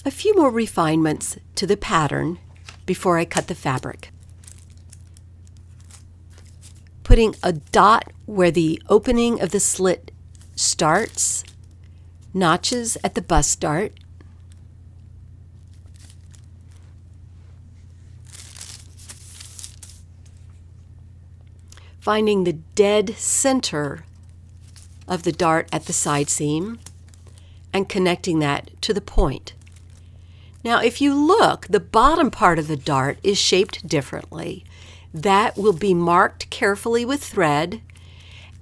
A few more refinements to the pattern before I cut the fabric. Putting a dot where the opening of the slit starts, notches at the bust dart, finding the dead center of the dart at the side seam and connecting that to the point. Now, if you look, the bottom part of the dart is shaped differently. That will be marked carefully with thread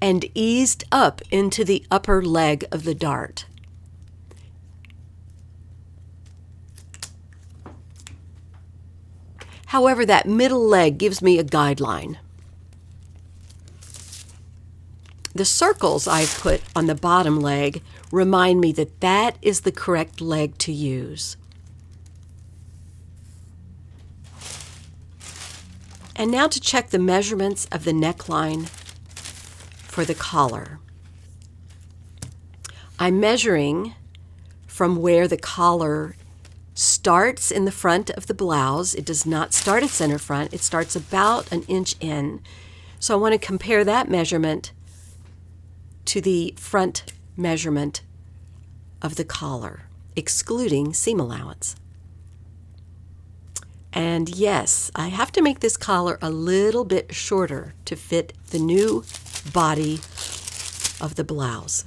and eased up into the upper leg of the dart. However, that middle leg gives me a guideline. The circles I've put on the bottom leg remind me that that is the correct leg to use. And now to check the measurements of the neckline for the collar. I'm measuring from where the collar starts in the front of the blouse. It does not start at center front. It starts about an inch in. So I want to compare that measurement to the front measurement of the collar, excluding seam allowance. And yes, I have to make this collar a little bit shorter to fit the new body of the blouse.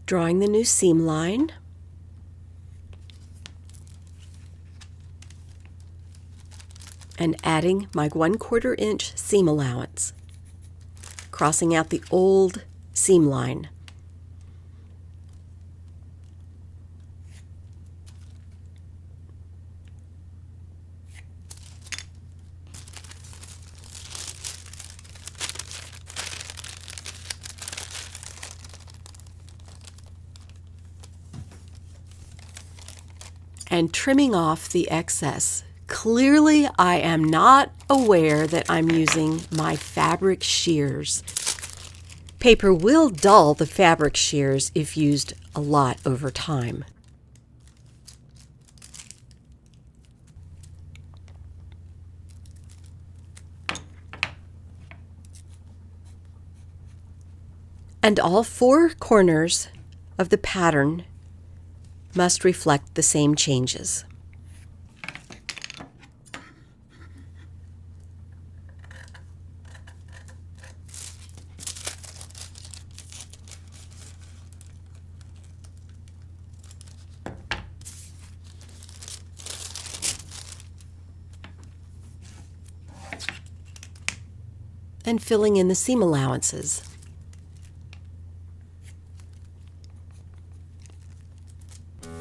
Drawing the new seam line, and adding my 1/4 inch seam allowance, crossing out the old seam line. And trimming off the excess. Clearly, I am not aware that I'm using my fabric shears. Paper will dull the fabric shears if used a lot over time. And all 4 corners of the pattern must reflect the same changes. And filling in the seam allowances.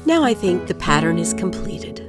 Now I think the pattern is completed.